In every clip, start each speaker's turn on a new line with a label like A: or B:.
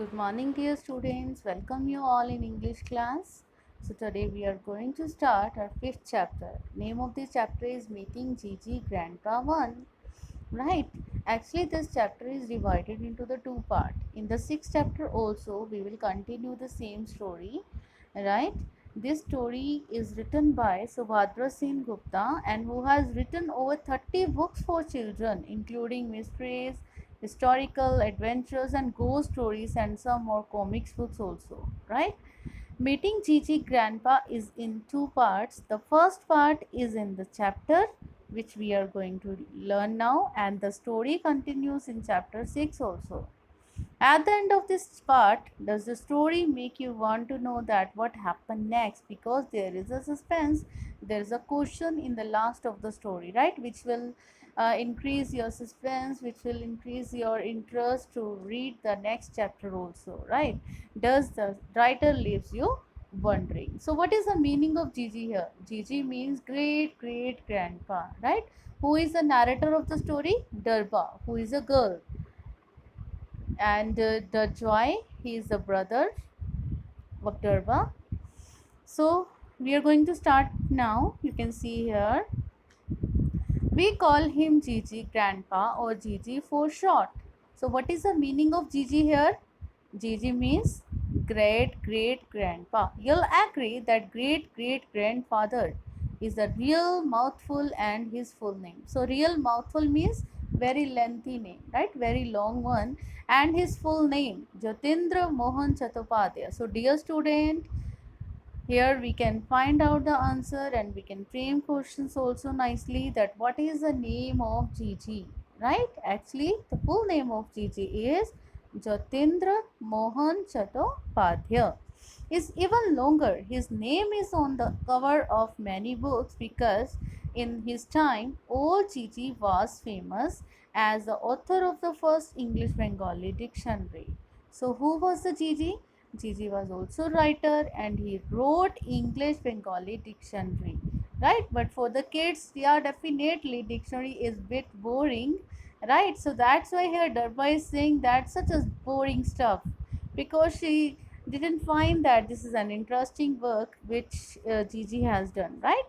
A: Good morning, dear students. Welcome you all in English class. So today we are going to start our fifth chapter. Name of this chapter is Meeting Gigi Grandpa 1. Right. Actually, this chapter is divided into the two part. In the sixth chapter also, we will continue the same story. Right. This story is written by Subhadra Singh Gupta and who has written over 30 books for children, including mysteries, historical adventures and ghost stories and some more comics books also. Right. Meeting Gigi Grandpa is in two parts. The first part is in the chapter which we are going to learn now, and the story continues in chapter 6 also. At the end of this part, does the story make you want to know that what happened next? Because there is a suspense, there is a question in the last of the story, right? Which will increase your suspense, which will increase your interest to read the next chapter also, right? Does the writer leaves you wondering? So, what is the meaning of Gigi here? Gigi means great great grandpa, right? Who is the narrator of the story? Darba, who is a girl, and the joy, he is the brother of Durba. So we are going to start now. You can see here we call him Gigi Grandpa or Gigi for short. So what is the meaning of Gigi here? Gigi means great great grandpa. You'll agree that great great grandfather is a real mouthful and his full name. So real mouthful means very lengthy name, right? Very long one, and his full name Jatindra Mohan Chattopadhyay. So dear student, here we can find out the answer and we can frame questions also nicely, that what is the name of Gigi, right? Actually, the full name of Gigi is Jatindra Mohan Chattopadhyay. Is even longer. His name is on the cover of many books because in his time, old Gigi was famous as the author of the first English Bengali dictionary. So, who was the Gigi? Gigi was also writer and he wrote English Bengali dictionary, right? But for the kids, yeah, definitely dictionary is bit boring, right? So that's why here Darba is saying that such a boring stuff, because she didn't find that this is an interesting work which Gigi has done, right?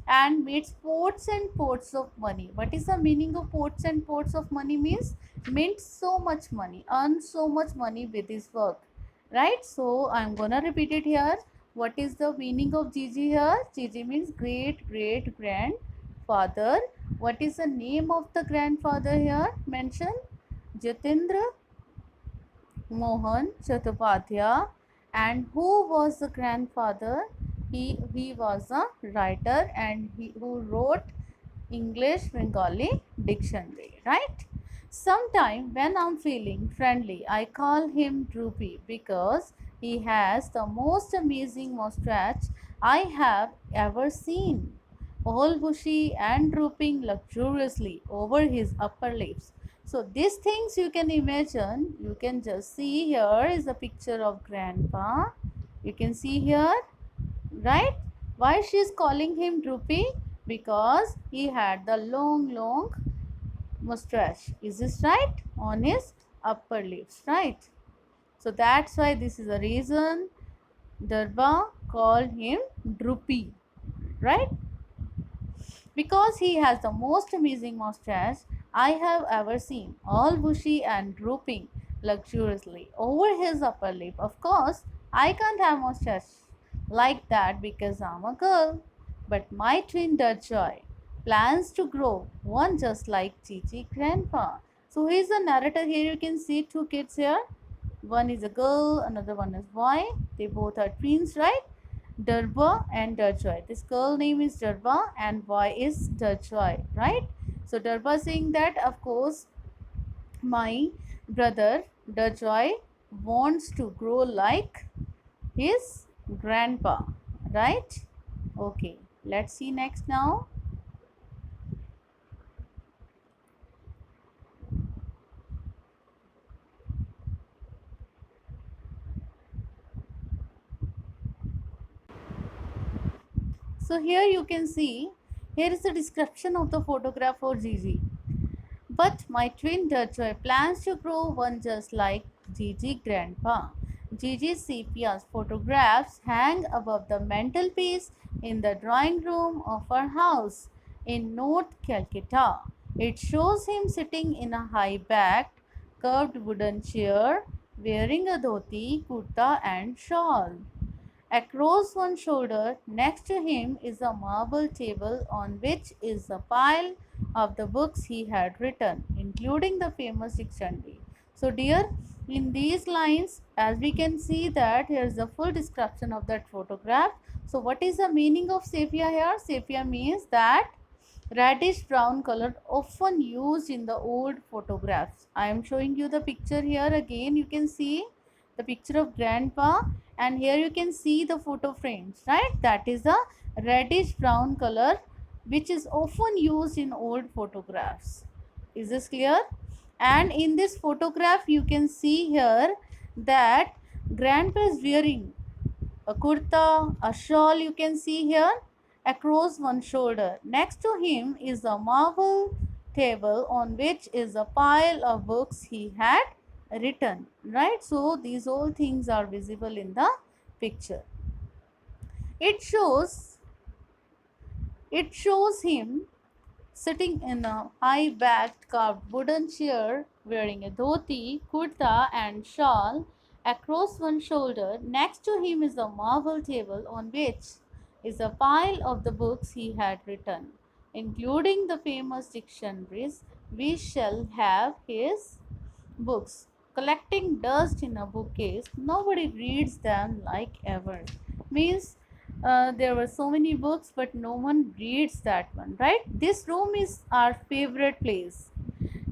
A: And made ports and ports of money. What is the meaning of ports and ports of money? Means mint so much money, earn so much money with his work, right? So I'm gonna repeat it here. What is the meaning of Gigi here? Gigi means great great grandfather. What is the name of the grandfather here mentioned? Jatindra Mohan Chattopadhyay. And who was the grandfather? He was a writer and he who wrote English Bengali dictionary, right? Sometime when I'm feeling friendly, I call him Droopy because he has the most amazing mustache I have ever seen, all bushy and drooping luxuriously over his upper lips. So these things you can imagine, you can just see here is a picture of grandpa. You can see here, right? Why she is calling him Droopy? Because he had the long mustache. Is this right? On his upper lips, right? So that's why this is the reason Darba called him Droopy, right? Because he has the most amazing mustache I have ever seen, all bushy and drooping luxuriously over his upper lip. Of course, I can't have mustache like that because I'm a girl, but my twin Joy plans to grow one just like Gigi grandpa. So here's the narrator. Here you can see two kids here. One is a girl, another one is boy. They both are twins, right? Darba and Darjoy. This girl name is Darba and boy is Darjoy, right? So Darba saying that of course my brother Darjoy wants to grow like his grandpa, right? Okay, let's see next now. So here you can see, here is the description of the photograph for Gigi. But my twin Dutchoy plans to grow one just like Gigi Grandpa. Gigi's sepia photographs hang above the mantelpiece in the drawing room of her house in North Calcutta. It shows him sitting in a high-backed, curved wooden chair, wearing a dhoti, kurta, and shawl. Across one shoulder, next to him, is a marble table on which is a pile of the books he had written, including the famous dictionary. So, dear, in these lines, as we can see that here is the full description of that photograph. So, what is the meaning of sepia here? Sepia means that reddish brown color often used in the old photographs. I am showing you the picture here again. You can see the picture of grandpa, and here you can see the photo frames, right? That is the reddish brown color which is often used in old photographs. Is this clear? And in this photograph you can see here that grandpa is wearing a kurta, a shawl you can see here across one shoulder. Next to him is a marble table on which is a pile of books he had written, right? So these all things are visible in the picture. It shows him sitting in a high-backed carved wooden chair wearing a dhoti, kurta and shawl across one shoulder. Next to him is a marble table on which is a pile of the books he had written, including the famous dictionaries. We shall have his books collecting dust in a bookcase. Nobody reads them like ever. Means there were so many books, but no one reads that one, right? This room is our favorite place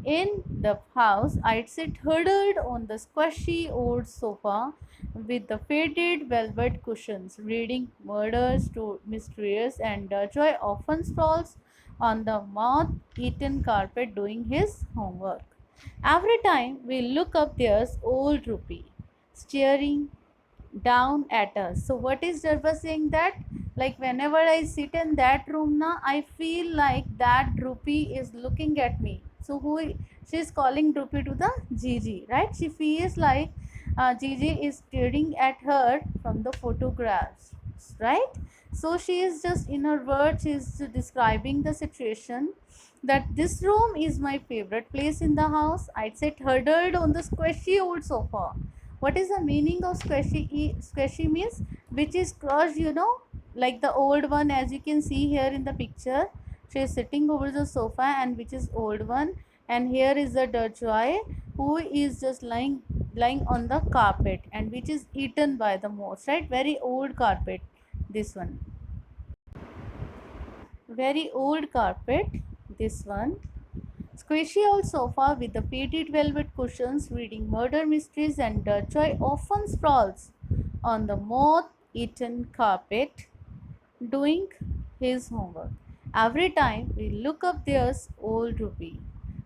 A: in the house. I'd sit huddled on the squishy old sofa with the faded velvet cushions, reading murders to mysteries, and Joy often sprawls on the moth-eaten carpet doing his homework. Every time we look up, there's old Rupi staring down at us. So what is Darba saying? That like whenever I sit in that room now, I feel like that Drupi is looking at me. So she's calling Drupi to the Gigi, right? She feels like Gigi is staring at her from the photographs, right? So she is just in her words, she is describing the situation that this room is my favorite place in the house. I'd sit huddled on the squishy old sofa. What is the meaning of squishy? Squishy means which is crushed, like the old one, as you can see here in the picture. She is sitting over the sofa, and which is old one. And here is the Joy who is just lying on the carpet, and which is eaten by the moths, right? Very old carpet, this one. Very old carpet, this one. Squishy old sofa with the faded velvet cushions, reading murder mysteries, and Joy often sprawls on the moth-eaten carpet doing his homework. Every time we look up, there's old Ruby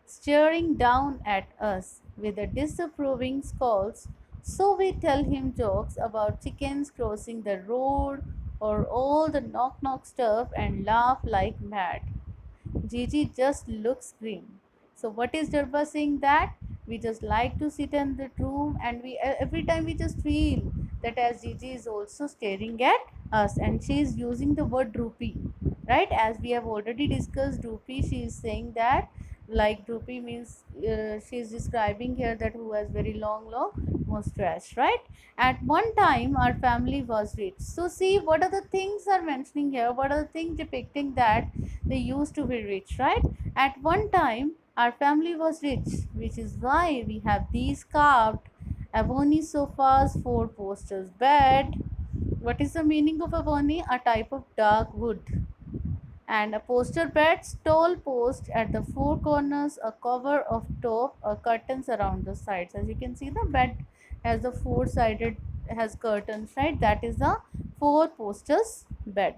A: staring down at us with a disapproving scolds. So we tell him jokes about chickens crossing the road or all the knock-knock stuff and laugh like mad. Gigi just looks grim. So what is Darba saying? That we just like to sit in the room, and we every time we just feel that as Gigi is also staring at us, and she is using the word droopy, right? As we have already discussed droopy, she is saying that like droopy means she is describing here that who has very long mustache, right? At one time our family was rich. So see what are the things are mentioning here, what are the things depicting that they used to be rich, right? At one time our family was rich, which is why we have these carved ebony sofas, four posters bed. What is the meaning of ebony? A type of dark wood. And a poster bed, tall post at the four corners, a cover of top, curtains around the sides. As you can see, the bed has the four sided, has curtains, right? That is the four posters bed.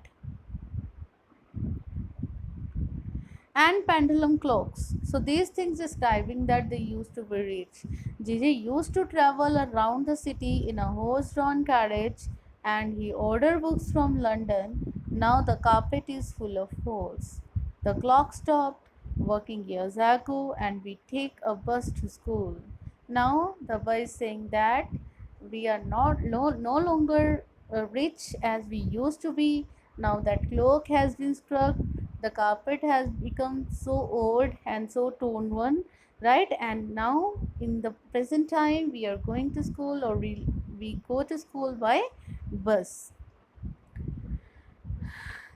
A: And pendulum clocks. So these things describing that they used to be rich. Gigi used to travel around the city in a horse-drawn carriage, and he ordered books from London. Now the carpet is full of holes. The clock stopped working years ago, and we take a bus to school. Now Dabba is saying that we are no longer rich as we used to be. Now that cloak has been struck, the carpet has become so old and so torn one, right? And now in the present time we are going to school, or we go to school by bus.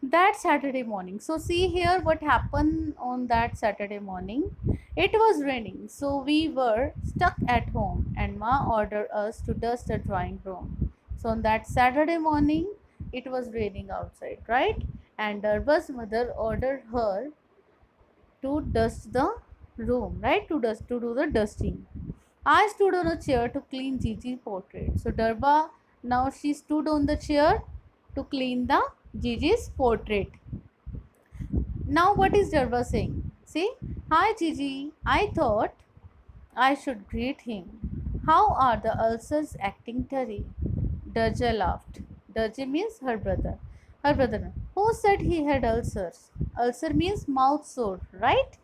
A: That Saturday morning. So see here what happened on that Saturday morning. It was raining, so we were stuck at home, and Ma ordered us to dust the drawing room. So on that Saturday morning, it was raining outside, right? And Darba's mother ordered her to dust the room, right? To do the dusting. I stood on a chair to clean Gigi's portrait. So Darba, now she stood on the chair to clean the Gigi's portrait. Now what is Darba saying? See, hi Gigi, I thought I should greet him. How are the ulcers acting today? Darja laughed. Darja means her brother. Her brother. Who said he had ulcers? Ulcer means mouth sore, right?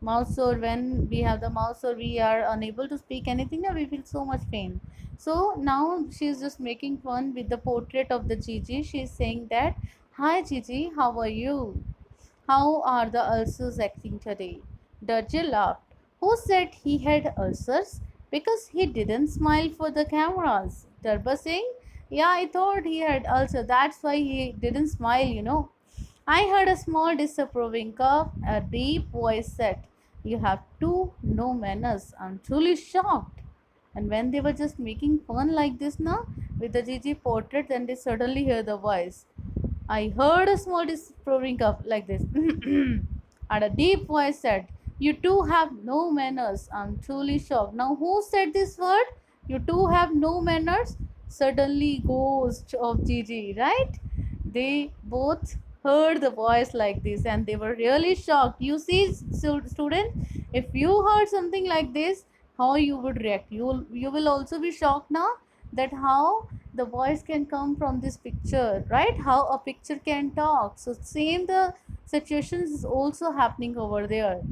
A: Mouth sore. When we have the mouth sore, we are unable to speak anything, and we feel so much pain. So now she is just making fun with the portrait of the Gigi. She is saying that, hi Gigi, how are you? How are the ulcers acting today? Darja laughed. Who said he had ulcers? Because he didn't smile for the cameras. Darba saying, yeah, I thought he had ulcer. That's why he didn't smile. I heard a small disapproving cough. A deep voice said, you have two no manners. I'm truly shocked. And when they were just making fun like this now with the Gigi portrait, then they suddenly hear the voice. I heard a small disapproving cough like this. And a deep voice said, you two have no manners. I'm truly shocked. Now, who said this word? You two have no manners? Suddenly, ghost of Gigi, right? They both heard the voice like this and they were really shocked. You see, student, if you heard something like this, how you would react? You will also be shocked now that how the voice can come from this picture, right? How a picture can talk. So same the situations is also happening over there.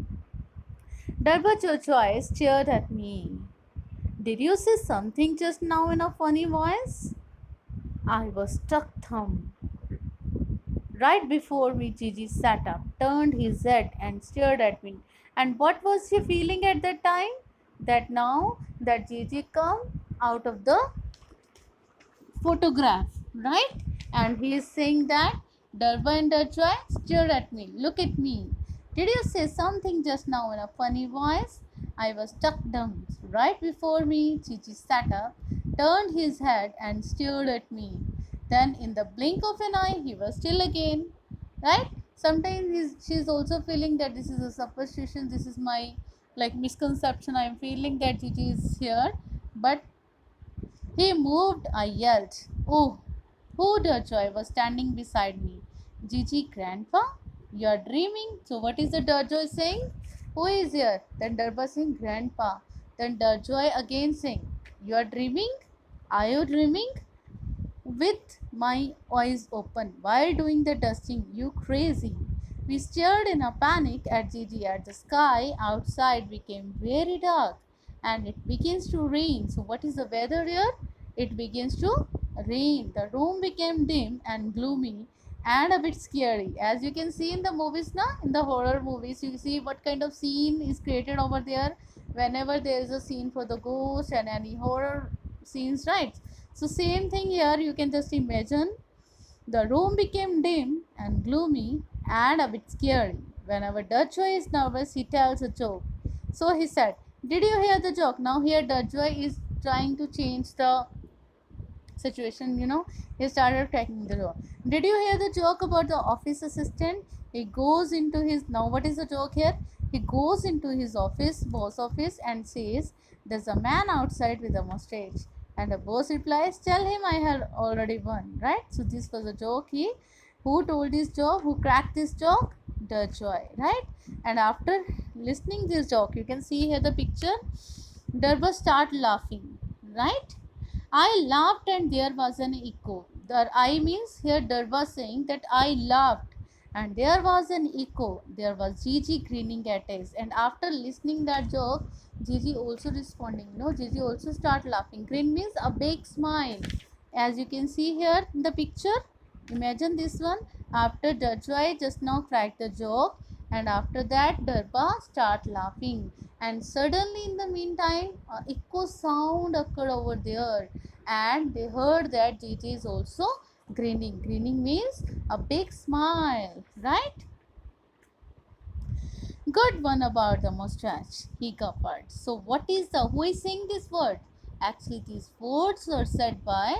A: Darba Chochoy stared at me. Did you say something just now in a funny voice? I was stuck thumb. Right before me, Gigi sat up, turned his head, and stared at me. And what was he feeling at that time? That now that Gigi come out of the photograph, right? And he is saying that Darba and Darjoy stared at me. Look at me. Did you say something just now in a funny voice? I was stuck dumb. Right before me, Chichi sat up, turned his head, and stared at me. Then, in the blink of an eye, he was still again. Right? Sometimes she's also feeling that this is a superstition. This is my like misconception. I'm feeling that Chichi is here, but he moved, I yelled. Oh, who the joy was standing beside me? Gigi, grandpa? You're dreaming. So what is the Durjoy saying? Who is here? Then Darba saying, grandpa. Then Durjoy again saying, you're dreaming? Are you dreaming? With my eyes open while doing the dusting, you crazy. We stared in a panic at Gigi at the sky outside became very dark and it begins to rain. So what is the weather here? It begins to rain. The room became dim and gloomy and a bit scary. As you can see in the movies now, in the horror movies, you see what kind of scene is created over there whenever there is a scene for the ghost and any horror scenes, right? So same thing here, you can just imagine the room became dim and gloomy and a bit scary. Whenever Dutchway is nervous, he tells a joke. So he said, did you hear the joke? Now here Dutchway is trying to change the situation. He started cracking the joke. Did you hear the joke about the office assistant? He goes into his, now what is the joke here? He goes into his office, boss office, and says, there's a man outside with a mustache. And the boss replies, tell him I had already won, right? So this was a joke. Who told this joke? Who cracked this joke? The joy, right? And after listening this joke, you can see here the picture. Darba start laughing, right? I laughed and there was an echo. The I means here Darba saying that I laughed And there was an echo. There was Gigi grinning at us. And after listening that joke, Gigi also responding. No, Gigi also start laughing. Grin means a big smile. As you can see here in the picture, imagine this one. After Dajwai just now cracked the joke, and after that Darba start laughing. And suddenly in the meantime, a echo sound occurred over there, and they heard that Gigi is also grinning. Grinning means a big smile, right? Good one about the mustache, he covered. So what is the who is saying this word? Actually, these words were said by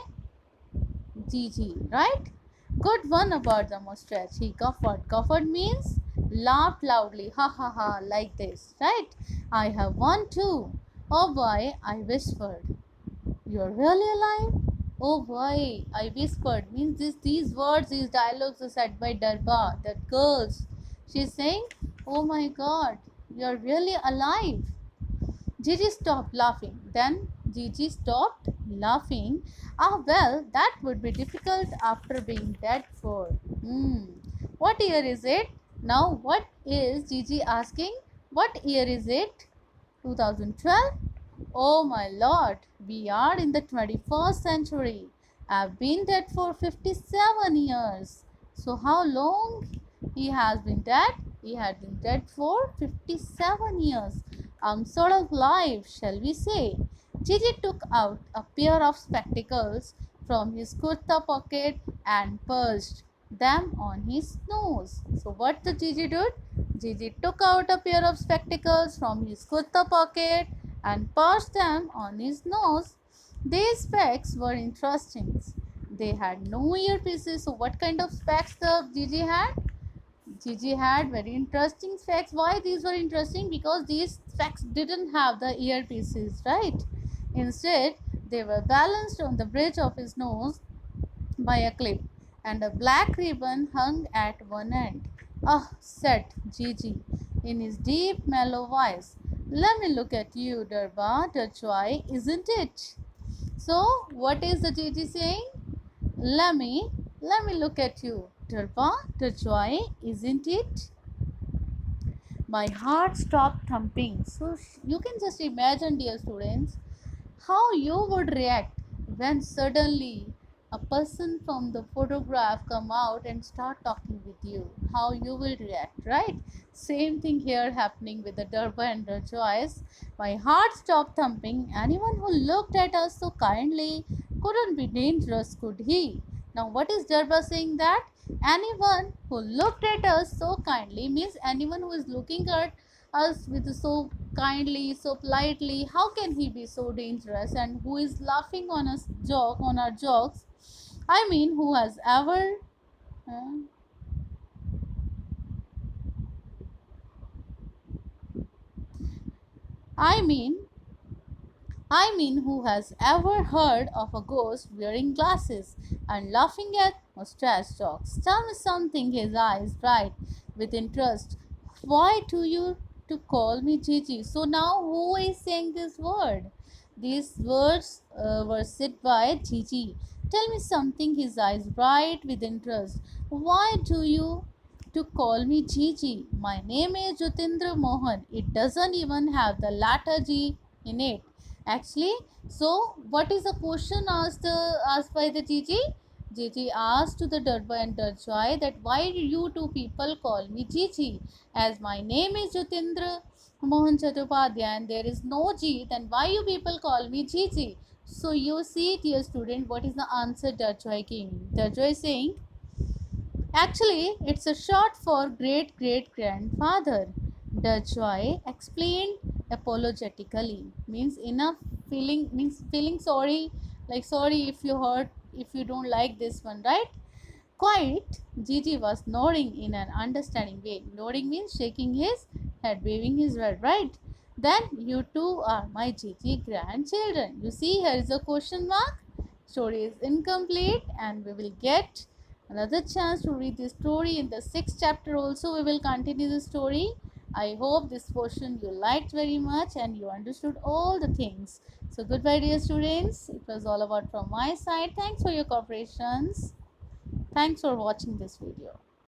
A: Gigi, right? Good one about the mustache. He coughed. Coughed means laughed loudly. Ha ha ha, like this, right? I have one too. Oh boy, I whispered. You're really alive? Oh boy, I whispered. Means these words, these dialogues are said by Darba, that girls. She's saying, oh my god, you're really alive. Gigi stopped laughing. Then Gigi stopped laughing. Ah, well, that would be difficult after being dead for. What year is it? Now, what is Gigi asking? What year is it? 2012? Oh my lord, we are in the 21st century. I've been dead for 57 years. So, how long he has been dead? He had been dead for 57 years. I'm sort of live, shall we say? Gigi took out a pair of spectacles from his kurta pocket and perched them on his nose. So, what the Gigi did? Gigi took out a pair of spectacles from his kurta pocket and perched them on his nose. These specs were interesting. They had no earpieces. So, what kind of specs the Gigi had? Gigi had very interesting specs. Why these were interesting? Because these specs didn't have the earpieces, right? Instead, they were balanced on the bridge of his nose by a clip, and a black ribbon hung at one end. Ah, said Gigi in his deep, mellow voice. Let me look at you, Darba, Dachwai, isn't it? So, what is the Gigi saying? Let me, let me look at you, Darba, Dachwai, isn't it? My heart stopped thumping. So, you can just imagine, dear students, how you would react when suddenly a person from the photograph come out and start talking with you. How you will react, right? Same thing here happening with the Durba and the Joyce. My heart stopped thumping. Anyone who looked at us so kindly couldn't be dangerous, could he? Now what is Durba saying? That anyone who looked at us so kindly means anyone who is looking at us with so kindly, so politely, how can he be so dangerous? And who is laughing on us joke on our jokes? I mean, who has ever uh, I mean, who has ever heard of a ghost wearing glasses and laughing at mustache jokes? Tell me something, his eyes bright with interest. Why do you to call me Gigi? So now who is saying this word? These words were said by Gigi. Tell me something, his eyes bright with interest. Why do you to call me Gigi? My name is Jotindra Mohan. It doesn't even have the letter G in it. Actually, so what is the question asked by the Gigi? Gigi asked to the Durba and Durjoy that why do you two people call me Gigi? As my name is Jotindra Mohan Chattopadhyay and there is no G, then why you people call me Gigi? So you see, dear student, what is the answer Durjoy gave me? Durjoy is saying, actually, it's a short for great great grandfather. Durjoy explained apologetically. Means enough feeling means feeling sorry, like sorry if you hurt, if you don't like this one, right? Quite, Gigi was nodding in an understanding way. Nodding means shaking his head, waving his head, right? Then you two are my Gigi grandchildren. You see, here is a question mark. Story is incomplete, and we will get another chance to read the story in the sixth chapter. Also, we will continue the story. I hope this portion you liked very much and you understood all the things. So, goodbye, dear students. It was all about from my side. Thanks for your cooperations. Thanks for watching this video.